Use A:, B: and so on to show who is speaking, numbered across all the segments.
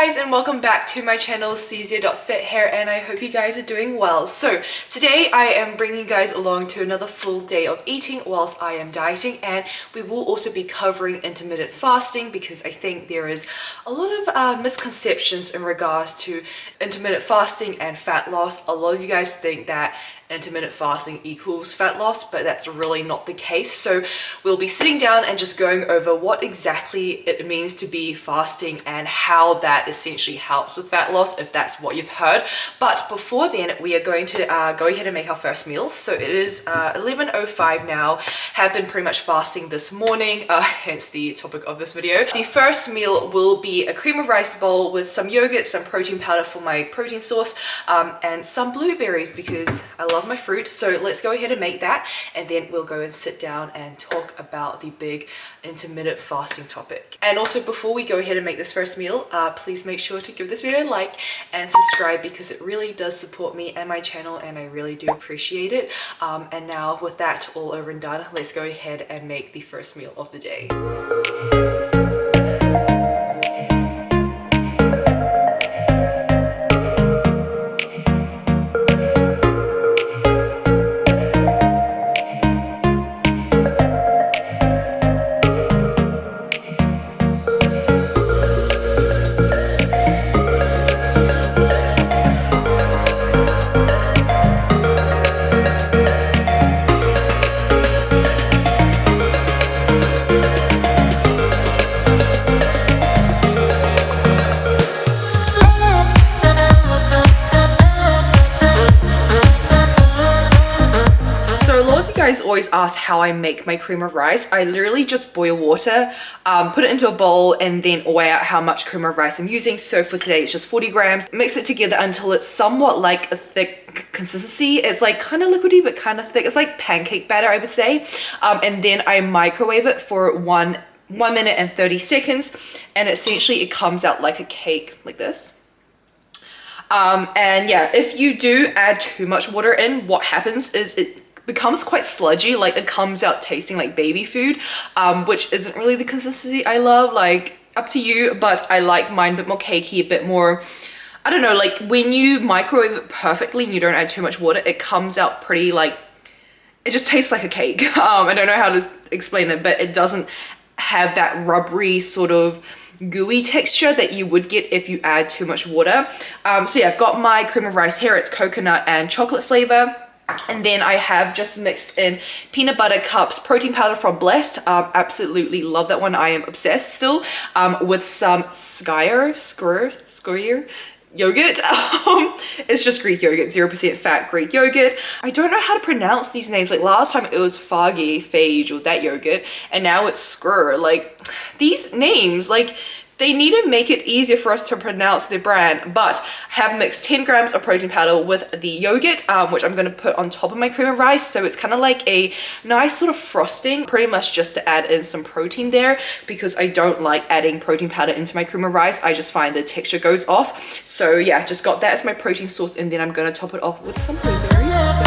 A: guys, and welcome back to my channel Cezia.fit hair, and I hope you guys are doing well. So today I am bringing you guys along to another full day of eating whilst I am dieting, and we will also be covering intermittent fasting because I think there is a lot of misconceptions in regards to intermittent fasting and fat loss. A lot of you guys think that intermittent fasting equals fat loss, but that's really not the case. So we'll be sitting down and just going over what exactly it means to be fasting and how that essentially helps with fat loss, if that's what you've heard. But before then, we are going to go ahead and make our first meal. So it is 11:05 now. Have been pretty much fasting this morning, hence the topic of this video. The first meal will be a cream of rice bowl with some yogurt, some protein powder for my protein source, and some blueberries because I love my fruit. So let's go ahead and make that, and then we'll go and sit down and talk about the big intermittent fasting topic. And also, before we go ahead and make this first meal, please make sure to give this video a like and subscribe because it really does support me and my channel, and I really do appreciate it. And now with that all over and done, let's go ahead and make the first meal of the day. Always ask how I make my cream of rice. I literally just boil water, put it into a bowl, and then weigh out how much cream of rice I'm using. So for today it's just 40 grams. Mix it together until it's somewhat like a thick consistency. It's like kind of liquidy but kind of thick. It's like pancake batter, I would say. And then I microwave it for 1 minute and 30 seconds, and essentially it comes out like a cake like this. And yeah, if you do add too much water in, what happens is it becomes quite sludgy. Like it comes out tasting like baby food, which isn't really the consistency I love. Like, up to you, but I like mine a bit more cakey, a bit more, I don't know, like when you microwave it perfectly and you don't add too much water, it comes out pretty, like, it just tastes like a cake. I don't know how to explain it, but it doesn't have that rubbery sort of gooey texture that you would get if you add too much water. So yeah, I've got my cream of rice here. It's coconut and chocolate flavor. And then I have just mixed in peanut butter cups, protein powder from Blessed. Absolutely love that one. I am obsessed still, with some skyr yogurt. It's just Greek yogurt, 0% fat Greek yogurt. I don't know how to pronounce these names. Like last time it was phage or that yogurt, and now it's skyr. Like these names, like, they need to make it easier for us to pronounce the brand. But I have mixed 10 grams of protein powder with the yogurt, which I'm going to put on top of my cream of rice. So it's kind of like a nice sort of frosting, pretty much just to add in some protein there, because I don't like adding protein powder into my cream of rice. I just find the texture goes off. So yeah, just got that as my protein source, and then I'm going to top it off with some blueberries.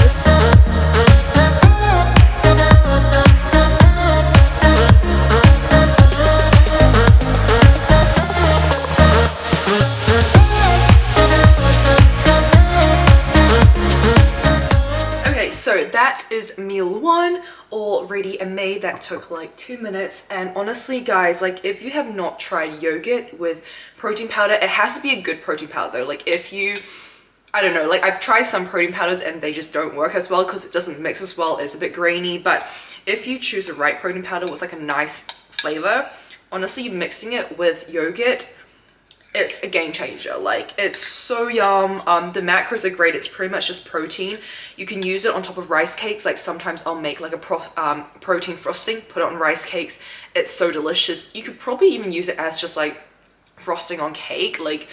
A: So that is meal one, all ready and made. That took like 2 minutes. And honestly guys, like if you have not tried yogurt with protein powder, it has to be a good protein powder though. Like if you, I don't know, like I've tried some protein powders and they just don't work as well because it doesn't mix as well. It's a bit grainy. But if you choose the right protein powder with like a nice flavor, honestly mixing it with yogurt, it's a game changer. Like it's so yum. The macros are great. It's pretty much just protein. You can use it on top of rice cakes. Like sometimes I'll make like a protein frosting, put it on rice cakes. It's so delicious. You could probably even use it as just like frosting on cake. Like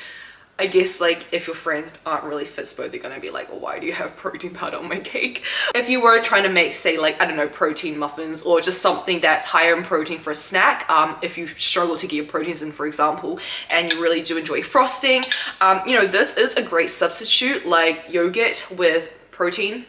A: I guess like if your friends aren't really fitspo, they're gonna be like, well, why do you have protein powder on my cake? If you were trying to make, say, like, I don't know, protein muffins or just something that's higher in protein for a snack, if you struggle to get your proteins in, for example, and you really do enjoy frosting, you know, this is a great substitute, like yogurt with protein.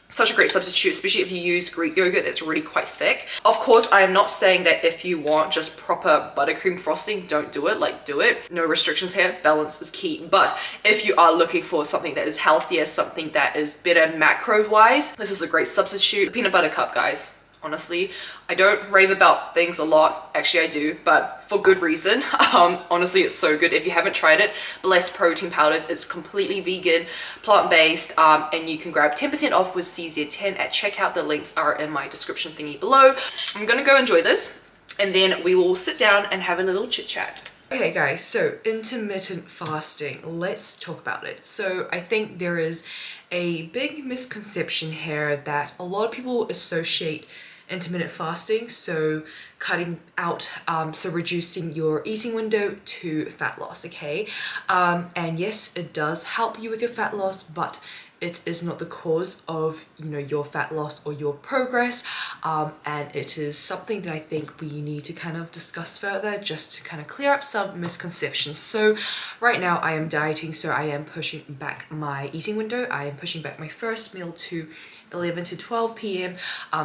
A: such a great substitute, especially if you use Greek yogurt that's already quite thick. Of course, I am not saying that if you want just proper buttercream frosting, don't do it, like do it. No restrictions here, balance is key. But if you are looking for something that is healthier, something that is better macro-wise, this is a great substitute. The peanut butter cup, guys. Honestly, I don't rave about things a lot. Actually, I do, but for good reason. Honestly, it's so good. If you haven't tried it, Blessed Protein Powders. It's completely vegan, plant-based, and you can grab 10% off with CZ10 at checkout. The links are in my description thingy below. I'm gonna go enjoy this, and then we will sit down and have a little chit-chat. Okay guys, so intermittent fasting, let's talk about it. So I think there is a big misconception here that a lot of people associate intermittent fasting, so cutting out, so reducing your eating window, to fat loss, okay? And yes, it does help you with your fat loss, but it is not the cause of, you know, your fat loss or your progress, and it is something that I think we need to kind of discuss further, just to kind of clear up some misconceptions. So right now I am dieting, so I am pushing back my eating window. I am pushing back my first meal to 11 to 12 p.m.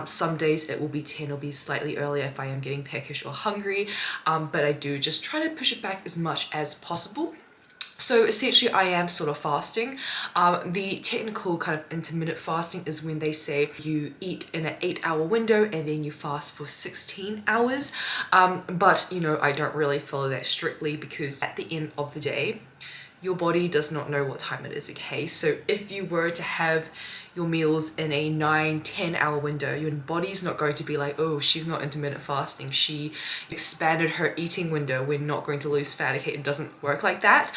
A: Some days it will be 10, it'll be slightly earlier if I am getting peckish or hungry, but I do just try to push it back as much as possible. So essentially I am sort of fasting. The technical kind of intermittent fasting is when they say you eat in an 8-hour window and then you fast for 16 hours. But you know, I don't really follow that strictly, because at the end of the day, your body does not know what time it is, okay? So if you were to have your meals in a 9-10 hour window, your body's not going to be like, oh, she's not intermittent fasting, she expanded her eating window, we're not going to lose fat. Okay, it doesn't work like that.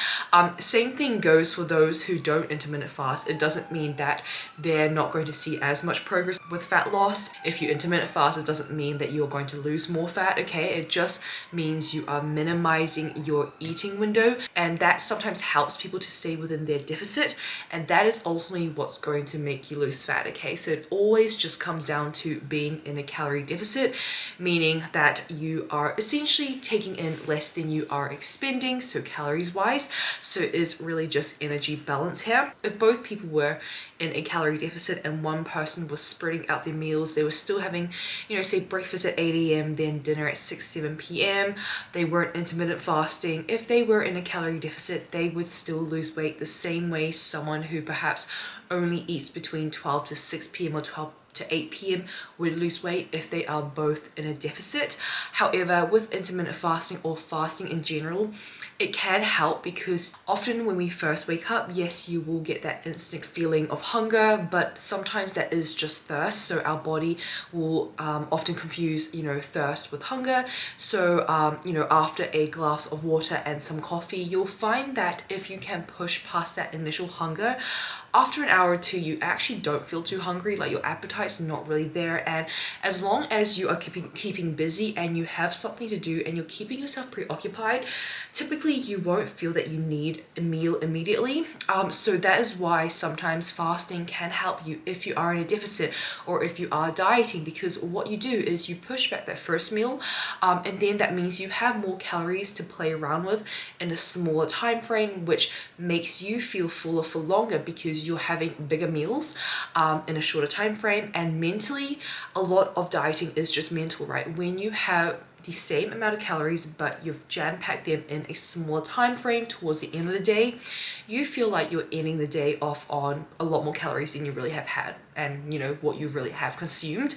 A: Same thing goes for those who don't intermittent fast. It doesn't mean that they're not going to see as much progress with fat loss. If you intermittent fast, it doesn't mean that you're going to lose more fat, okay? It just means you are minimizing your eating window, and that sometimes helps people to stay within their deficit, and that is ultimately what's going to make you lose fat, okay? So it always just comes down to being in a calorie deficit, meaning that you are essentially taking in less than you are expending, so calories wise. So it is really just energy balance here. If both people were in a calorie deficit and one person was spreading out their meals, they were still having, you know, say breakfast at 8 a.m, then dinner at 6-7 p.m, they weren't intermittent fasting, if they were in a calorie deficit, they would still lose weight the same way someone who perhaps only eats between 12 to 6 p.m or 12 to 8 p.m would lose weight if they are both in a deficit. However, with intermittent fasting or fasting in general, it can help, because often when we first wake up, yes, you will get that instant feeling of hunger, but sometimes that is just thirst. So our body will often confuse, you know, thirst with hunger. So you know, after a glass of water and some coffee, you'll find that if you can push past that initial hunger, after an hour or two, you actually don't feel too hungry, like your appetite's not really there. And as long as you are keeping busy and you have something to do and you're keeping yourself preoccupied, typically you won't feel that you need a meal immediately. So that is why sometimes fasting can help you if you are in a deficit or if you are dieting, because what you do is you push back that first meal, and then that means you have more calories to play around with in a smaller time frame, which makes you feel fuller for longer, because you're having bigger meals in a shorter time frame. And mentally, a lot of dieting is just mental, right? When you have the same amount of calories but you've jam-packed them in a smaller time frame towards the end of the day, you feel like you're ending the day off on a lot more calories than you really have had, and you know what you really have consumed.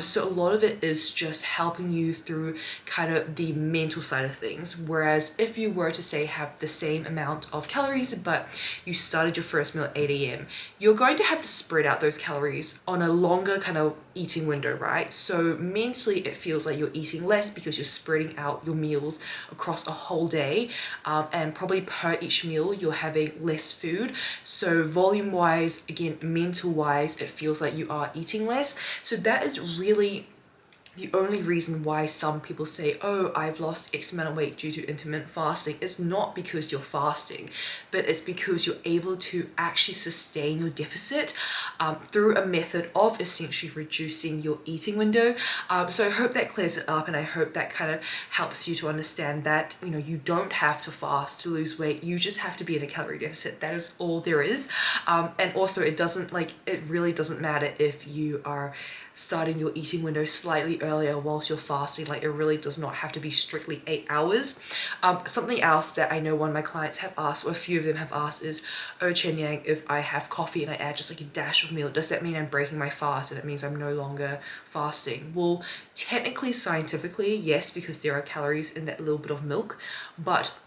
A: So a lot of it is just helping you through kind of the mental side of things. Whereas if you were to say have the same amount of calories but you started your first meal at 8 a.m, you're going to have to spread out those calories on a longer kind of eating window, right? So mentally it feels like you're eating less because you're spreading out your meals across a whole day, and probably per each meal you're having less food. So volume wise, again, mental wise, it feels like you are eating less. So that is really the only reason why some people say, oh, I've lost X amount of weight due to intermittent fasting is not because you're fasting, but it's because you're able to actually sustain your deficit through a method of essentially reducing your eating window. So I hope that clears it up, and I hope that kind of helps you to understand that, you know, you don't have to fast to lose weight. You just have to be in a calorie deficit. That is all there is. And also it really doesn't matter if you are starting your eating window slightly earlier whilst you're fasting. Like, it really does not have to be strictly 8 hours. Something else that I know one of my clients have asked, or a few of them have asked, is, oh Chen Yang, if I have coffee and I add just like a dash of milk, does that mean I'm breaking my fast and it means I'm no longer fasting? Well, technically, scientifically, yes, because there are calories in that little bit of milk, but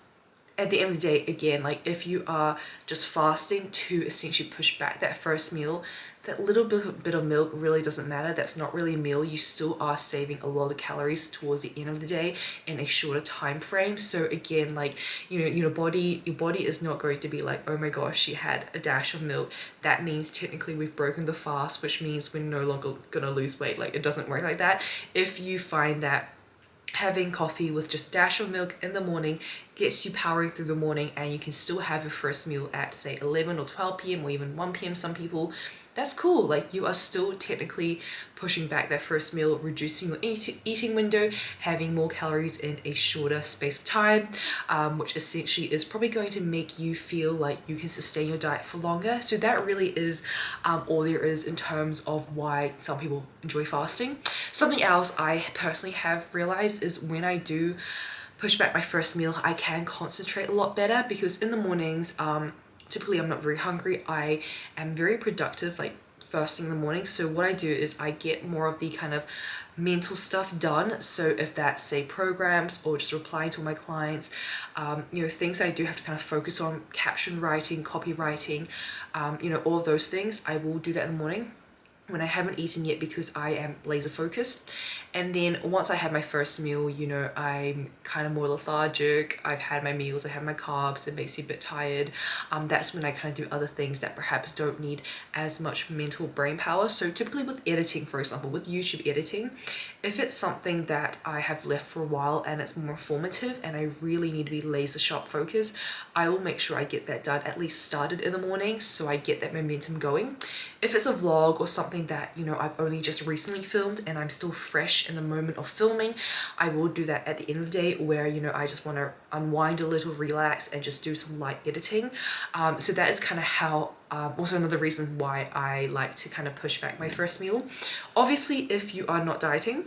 A: at the end of the day, again, like, if you are just fasting to essentially push back that first meal, that little bit of milk really doesn't matter. That's not really a meal. You still are saving a lot of calories towards the end of the day in a shorter time frame. So again, like, you know, your body is not going to be like, oh my gosh, she had a dash of milk, that means technically we've broken the fast, which means we're no longer gonna lose weight. Like, it doesn't work like that. If you find that having coffee with just a dash of milk in the morning gets you powering through the morning, and you can still have your first meal at, say, 11 or 12 p.m. or even 1 p.m. some people, that's cool. Like, you are still technically pushing back that first meal, reducing your eating window, having more calories in a shorter space of time, which essentially is probably going to make you feel like you can sustain your diet for longer. So that really is all there is in terms of why some people enjoy fasting. Something else I personally have realized is, when I do push back my first meal, I can concentrate a lot better, because in the mornings, typically I'm not very hungry. I am very productive, like, first thing in the morning. So what I do is I get more of the kind of mental stuff done. So if that's, say, programs or just replying to my clients, you know, things I do have to kind of focus on, caption writing, copywriting, you know, all of those things, I will do that in the morning when I haven't eaten yet, because I am laser focused. And then once I have my first meal, you know, I'm kind of more lethargic. I've had my meals, I have my carbs, it makes me a bit tired. That's when I kind of do other things that perhaps don't need as much mental brain power. So typically with editing, for example, with YouTube editing, if it's something that I have left for a while and it's more informative and I really need to be laser sharp focused, I will make sure I get that done, at least started in the morning, so I get that momentum going. If it's a vlog or something that, you know, I've only just recently filmed and I'm still fresh in the moment of filming, I will do that at the end of the day, where, you know, I just want to unwind a little, relax, and just do some light editing. So that is kind of how, also another reason why I like to kind of push back my first meal. Obviously, if you are not dieting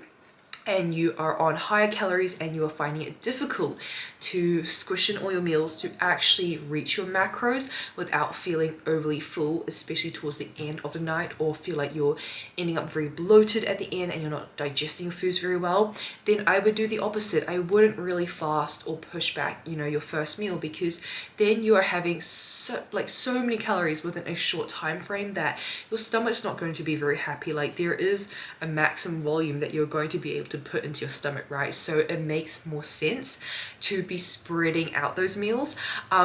A: and you are on higher calories and you are finding it difficult to squish in all your meals to actually reach your macros without feeling overly full, especially towards the end of the night, or feel like you're ending up very bloated at the end and you're not digesting your foods very well, then I would do the opposite. I wouldn't really fast or push back, you know, your first meal, because then you are having so many calories within a short time frame that your stomach's not going to be very happy. Like, there is a maximum volume that you're going to be able to put into your stomach, right? So it makes more sense to be spreading out those meals.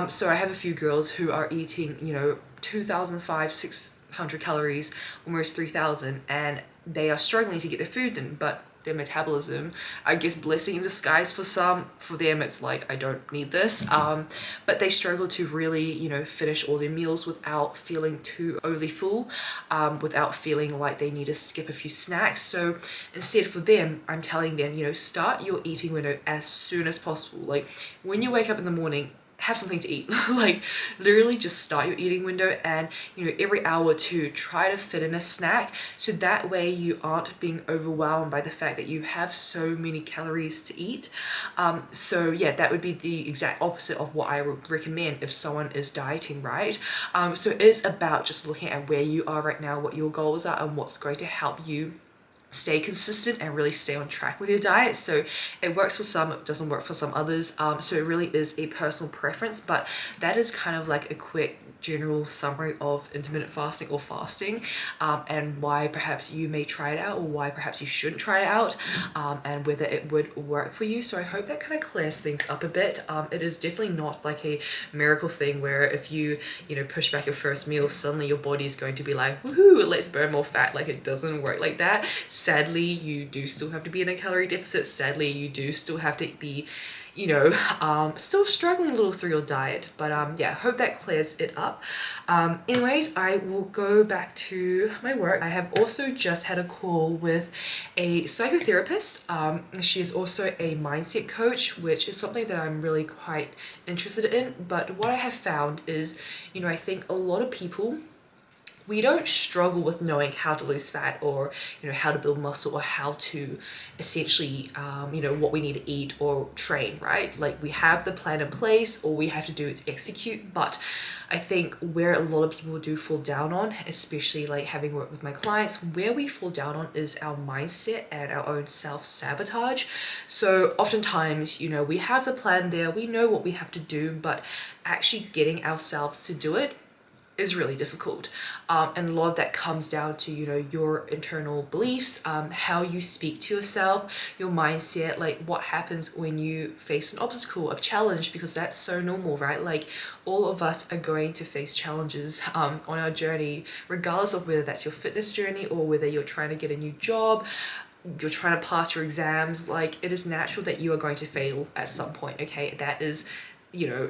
A: So I have a few girls who are eating, you know, 600 calories, almost 3,000, and they are struggling to get their food in, but their metabolism, I guess, blessing in disguise for some. For them, it's like, I don't need this. But they struggle to really, you know, finish all their meals without feeling too overly full, without feeling like they need to skip a few snacks. So instead, for them, I'm telling them, you know, start your eating window as soon as possible. Like, when you wake up in the morning, have something to eat. Like, literally just start your eating window, and, you know, every hour or two, try to fit in a snack, so that way you aren't being overwhelmed by the fact that you have so many calories to eat. So yeah, that would be the exact opposite of what I would recommend if someone is dieting, right? So it is about just looking at where you are right now, what your goals are, and what's going to help you stay consistent and really stay on track with your diet. So it works for some, it doesn't work for some others. So it really is a personal preference, but that is kind of like a quick general summary of intermittent fasting or fasting, and why perhaps you may try it out or why perhaps you shouldn't try it out, and whether it would work for you. So I hope that kind of clears things up a bit. It is definitely not like a miracle thing where if you know, push back your first meal, suddenly your body is going to be like, woohoo, let's burn more fat. Like, it doesn't work like that. Sadly, you do still have to be in a calorie deficit. Sadly, you do still have to be, you know, still struggling a little through your diet. But yeah, hope that clears it up. Anyways, I will go back to my work. I have also just had a call with a psychotherapist. She is also a mindset coach, which is something that I'm really quite interested in. But what I have found is, you know, I think a lot of people, we don't struggle with knowing how to lose fat or, you know, how to build muscle or how to essentially, you know, what we need to eat or train, right? Like, we have the plan in place, all we have to do is execute. But I think where a lot of people do fall down on, especially like having worked with my clients, where we fall down on is our mindset and our own self-sabotage. So oftentimes, you know, we have the plan there, we know what we have to do, but actually getting ourselves to do it is really difficult. And a lot of that comes down to, you know, your internal beliefs, how you speak to yourself, your mindset, like what happens when you face an obstacle, a challenge, because that's so normal, right? Like, all of us are going to face challenges on our journey, regardless of whether that's your fitness journey or whether you're trying to get a new job, you're trying to pass your exams. Like, it is natural that you are going to fail at some point, okay? That is, you know,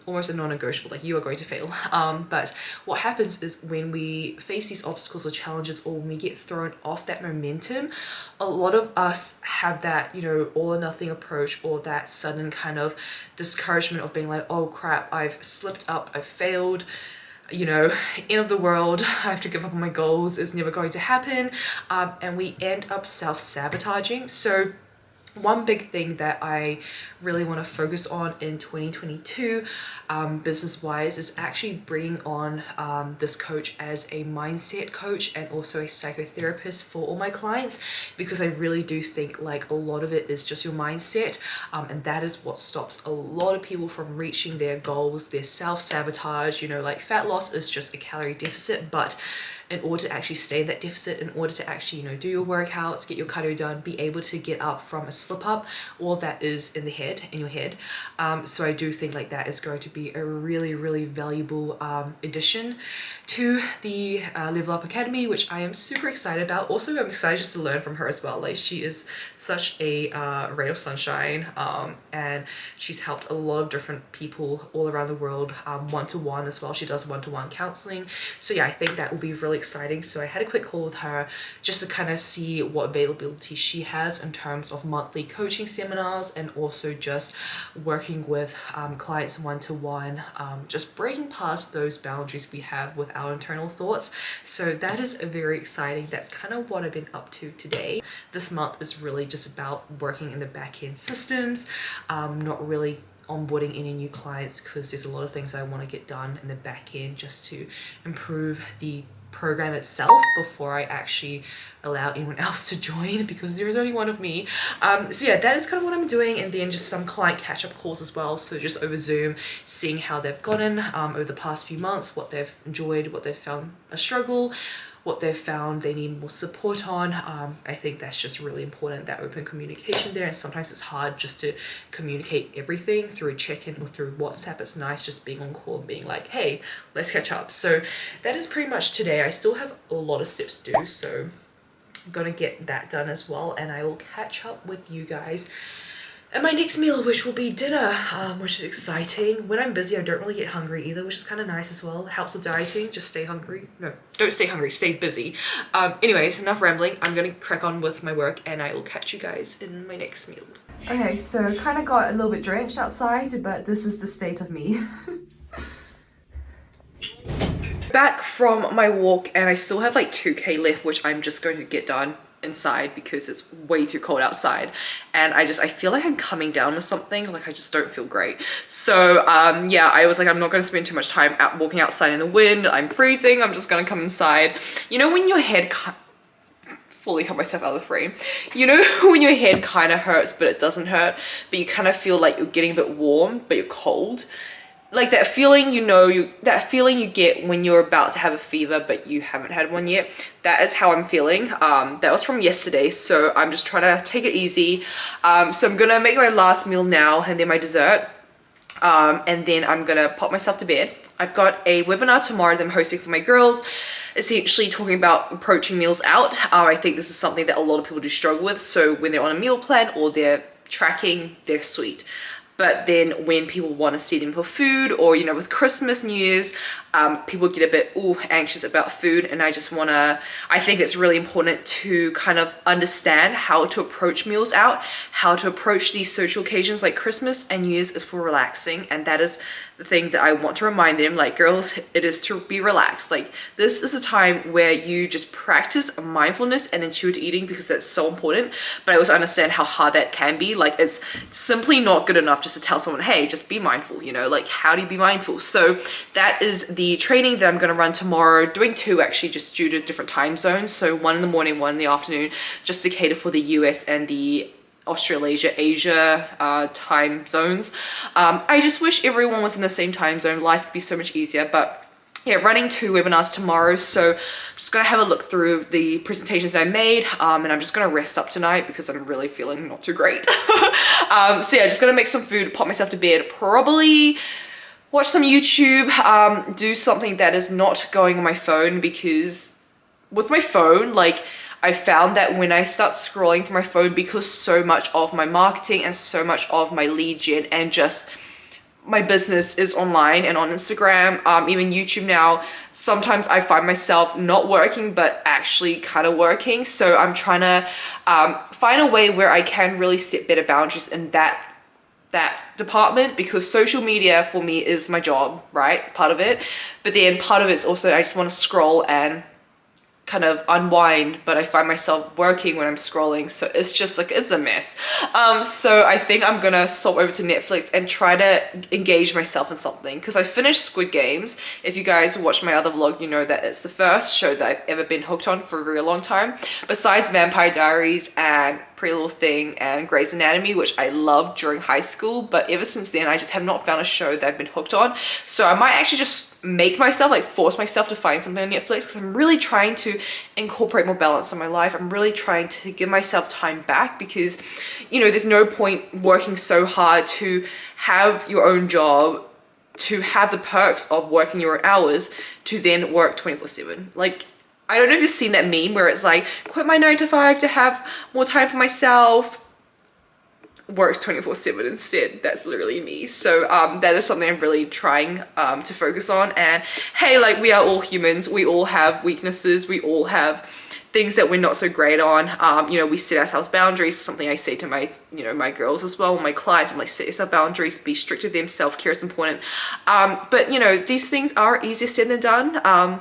A: almost a non-negotiable. Like, you are going to fail. But what happens is when we face these obstacles or challenges, or when we get thrown off that momentum, a lot of us have that, you know, all or nothing approach, or that sudden kind of discouragement of being like, oh crap, I've slipped up, I've failed, you know, end of the world, I have to give up on my goals, it's never going to happen. And we end up self-sabotaging. So one big thing that I really want to focus on in 2022, business-wise, is actually bringing on this coach as a mindset coach and also a psychotherapist for all my clients, because I really do think like a lot of it is just your mindset, and that is what stops a lot of people from reaching their goals, their self-sabotage. You know, like, fat loss is just a calorie deficit, but in order to actually stay in that deficit, in order to actually, you know, do your workouts, get your cardio done, be able to get up from a slip up, all of that is in the head, in your head. So I do think like that is going to be a really, really valuable addition to the Level Up Academy, which I am super excited about. Also, I'm excited just to learn from her as well. Like, she is such a ray of sunshine, and she's helped a lot of different people all around the world, one-to-one as well. She does one-to-one counseling. So yeah, I think that will be really exciting. So I had a quick call with her just to kind of see what availability she has in terms of monthly coaching seminars, and also just working with clients one-to-one, just breaking past those boundaries we have with our internal thoughts. So that is very exciting. That's kind of what I've been up to today. This month is really just about working in the back-end systems, not really onboarding any new clients, because there's a lot of things I want to get done in the back end just to improve the program itself before I actually allow anyone else to join, because there is only one of me. So yeah, that is kind of what I'm doing, and then just some client catch-up calls as well. So just over Zoom, seeing how they've gotten over the past few months, what they've enjoyed, what they've found a struggle, what they've found they need more support on. I think that's just really important, that open communication there. And sometimes it's hard just to communicate everything through a check-in or through WhatsApp. It's nice just being on call and being like, hey, let's catch up. So that is pretty much today. I still have a lot of steps to do, so I'm gonna get that done as well, and I will catch up with you guys at my next meal, which will be dinner, which is exciting. When I'm busy, I don't really get hungry either, which is kind of nice as well. It helps with dieting, just stay hungry. No, don't stay hungry, stay busy. Anyways, enough rambling. I'm gonna crack on with my work, and I will catch you guys in my next meal. Okay, so kind of got a little bit drenched outside, but this is the state of me. Back from my walk, and I still have like 2K left, which I'm just going to get done inside because it's way too cold outside, and I feel like I'm coming down with something. Like, I just don't feel great. So yeah, I was like, I'm not going to spend too much time out walking outside in the wind. I'm freezing. I'm just going to come inside. You know when your head fully cut myself out of the frame, you know when your head kind of hurts but it doesn't hurt, but you kind of feel like you're getting a bit warm but you're cold? like that feeling, you know, that feeling you get when you're about to have a fever but you haven't had one yet. That is how I'm feeling. That was from yesterday, so I'm just trying to take it easy. So I'm gonna make my last meal now and then my dessert, and then I'm gonna pop myself to bed. I've got a webinar tomorrow that I'm hosting for my girls, essentially talking about approaching meals out. I think this is something that a lot of people do struggle with. So when they're on a meal plan or they're tracking, they're sweet. But then when people want to see them for food, or, you know, with Christmas, New Year's, people get a bit anxious about food. And I think it's really important to kind of understand how to approach meals out, how to approach these social occasions like Christmas and New Year's is for relaxing. And that is the thing that I want to remind them, like, girls, it is to be relaxed. Like, this is a time where you just practice mindfulness and intuitive eating, because that's so important. But I also understand how hard that can be. Like, it's simply not good enough just to tell someone, hey, just be mindful, you know, like, how do you be mindful? So that is the training that I'm going to run tomorrow, doing two actually, just due to different time zones. So one in the morning, one in the afternoon, just to cater for the US and the Australasia, Asia time zones. I just wish everyone was in the same time zone. Life would be so much easier. But yeah, running two webinars tomorrow, so I'm just gonna have a look through the presentations that I made, and I'm just gonna rest up tonight because I'm really feeling not too great. So yeah, just gonna make some food, pop myself to bed, probably watch some YouTube, do something that is not going on my phone, because with my phone, like, I found that when I start scrolling through my phone, because so much of my marketing and so much of my lead gen and just my business is online and on Instagram, even YouTube now, sometimes I find myself not working but actually kind of working. So I'm trying to find a way where I can really set better boundaries in that department, because social media for me is my job, right? Part of it. But then part of it's also I just want to scroll and kind of unwind, but I find myself working when I'm scrolling, so it's just like, it's a mess. So I think I'm gonna swap over to Netflix and try to engage myself in something, because I finished Squid Games. If you guys watch my other vlog, you know that it's the first show that I've ever been hooked on for a very long time, besides Vampire Diaries and Pretty Little Thing and Grey's Anatomy, which I loved during high school. But ever since then, I just have not found a show that I've been hooked on. So I might actually just make myself, like, force myself to find something on Netflix, because I'm really trying to incorporate more balance in my life. I'm really trying to give myself time back, because, you know, there's no point working so hard to have your own job, to have the perks of working your own hours, to then work 24/7. Like, I don't know if you've seen that meme where it's like, quit my 9 to 5 to have more time for myself, works 24/7 instead. That's literally me. So that is something I'm really trying to focus on. And hey, like, we are all humans. We all have weaknesses. We all have things that we're not so great on. You know, we set ourselves boundaries. Something I say to my, you know, my girls as well, my clients. I'm like, set yourself boundaries, be strict with them. Self-care is important. But, you know, these things are easier said than done.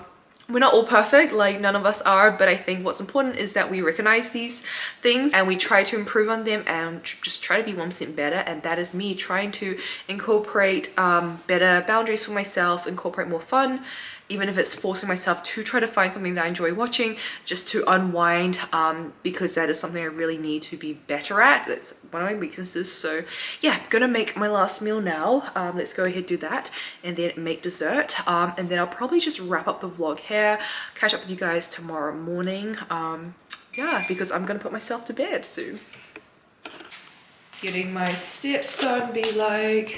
A: We're not all perfect, like, none of us are, but I think what's important is that we recognize these things and we try to improve on them and just try to be 1% better. And that is me trying to incorporate better boundaries for myself, incorporate more fun, even if it's forcing myself to try to find something that I enjoy watching, just to unwind, because that is something I really need to be better at. That's one of my weaknesses. So yeah, I'm gonna make my last meal now. Let's go ahead, do that, and then make dessert. And then I'll probably just wrap up the vlog here, catch up with you guys tomorrow morning. Yeah, because I'm gonna put myself to bed soon. Getting my steps done, be like...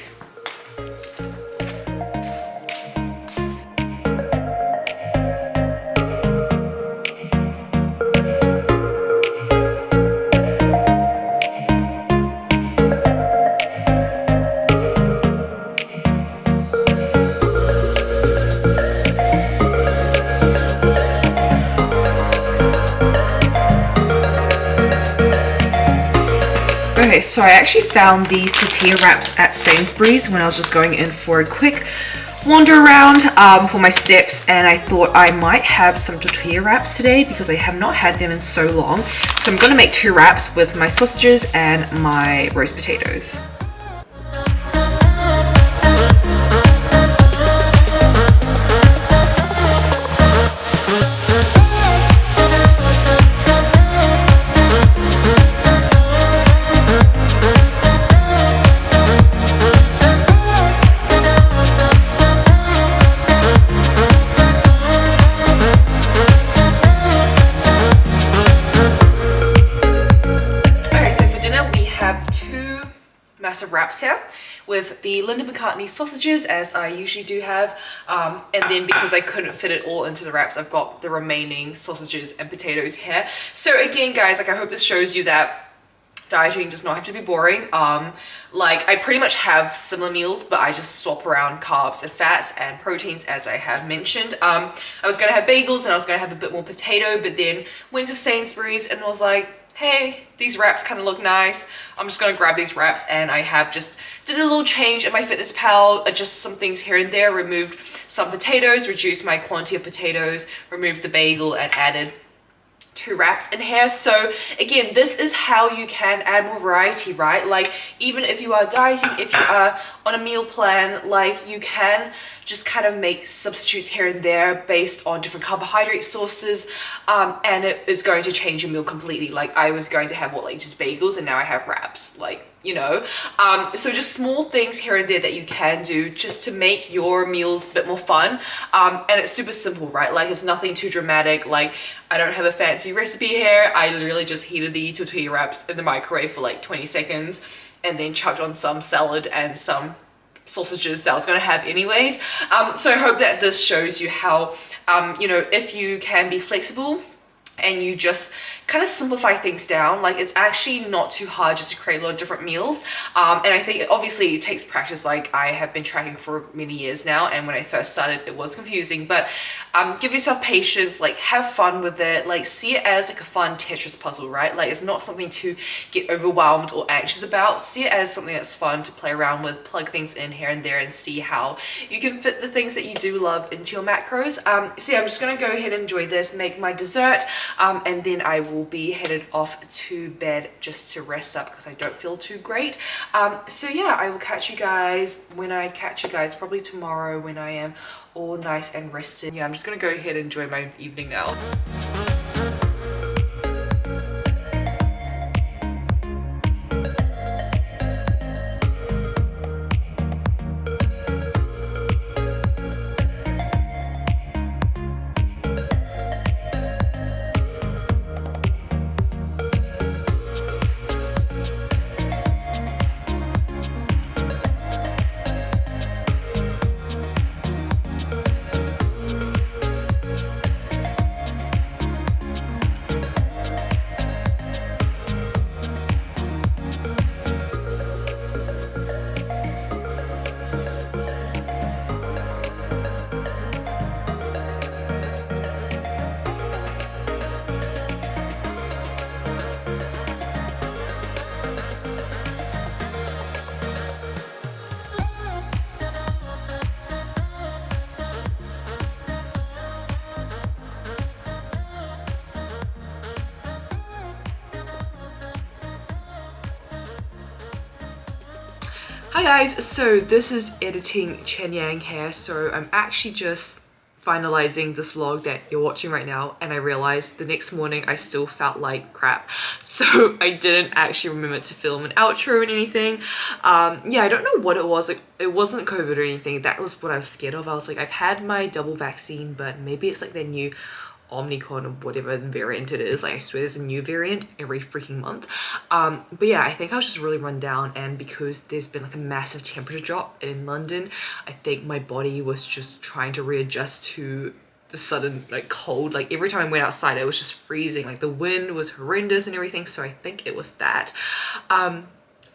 A: Okay, so I actually found these tortilla wraps at Sainsbury's when I was just going in for a quick wander around for my steps, and I thought I might have some tortilla wraps today because I have not had them in so long. So I'm going to make 2 wraps with my sausages and my roast potatoes. massive wraps here with the Linda McCartney sausages, as I usually do have, and then because I couldn't fit it all into the wraps, I've got the remaining sausages and potatoes here. So again guys, like I hope this shows you that dieting does not have to be boring. Like I pretty much have similar meals, but I just swap around carbs and fats and proteins, as I have mentioned. I was gonna have bagels and I was gonna have a bit more potato, but then went to Sainsbury's and was like, hey, these wraps kind of look nice. I'm just gonna grab these wraps, and I have just did a little change at my Fitness Pal, adjust some things here and there, removed some potatoes, reduced my quantity of potatoes, removed the bagel, and added 2 wraps in here. So again, this is how you can add more variety, right? Like even if you are dieting, if you are on a meal plan, like you can just kind of make substitutes here and there based on different carbohydrate sources, and it is going to change your meal completely. Like I was going to have what, like just bagels, and now I have wraps, like, you know. So just small things here and there that you can do just to make your meals a bit more fun, and it's super simple, right? Like it's nothing too dramatic. Like I don't have a fancy recipe here. I literally just heated the tortilla wraps in the microwave for like 20 seconds and then chucked on some salad and some sausages that I was going to have anyways. So I hope that this shows you how, you know, if you can be flexible and you just kind of simplify things down, like it's actually not too hard just to create a lot of different meals. And I think obviously it takes practice. Like I have been tracking for many years now, and when I first started it was confusing, but give yourself patience, like have fun with it, like see it as like a fun Tetris puzzle, right? Like it's not something to get overwhelmed or anxious about. See it as something that's fun to play around with, plug things in here and there, and see how you can fit the things that you do love into your macros. So yeah, I'm just gonna go ahead and enjoy this, make my dessert, and then I will be headed off to bed just to rest up because I don't feel too great. So yeah, I will catch you guys when I catch you guys, probably tomorrow when I am all nice and rested. Yeah, I'm just gonna go ahead and enjoy my evening now. Hi guys, so this is editing Chen Yang here. So I'm actually just finalizing this vlog that you're watching right now, and I realized the next morning I still felt like crap, so I didn't actually remember to film an outro or anything. Yeah, I don't know what it was. Like, it wasn't COVID or anything. That was what I was scared of. I was like, I've had my double vaccine, but maybe it's like their new Omicron or whatever variant it is. Like I swear there's a new variant every freaking month. But yeah, I think I was just really run down, and because there's been like a massive temperature drop in London, I think my body was just trying to readjust to the sudden like cold. Like every time I went outside it was just freezing, like the wind was horrendous and everything, so I think it was that.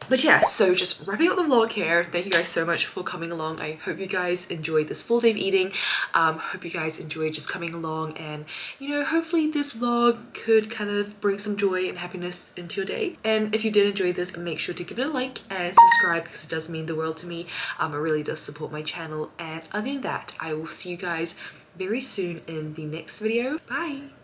A: But yeah, so just wrapping up the vlog here. Thank you guys so much for coming along. I hope you guys enjoyed this full day of eating. Hope you guys enjoyed just coming along, and you know, hopefully this vlog could kind of bring some joy and happiness into your day. And if you did enjoy this, make sure to give it a like and subscribe, because it does mean the world to me. It really does support my channel. And other than that, I will see you guys very soon in the next video. Bye!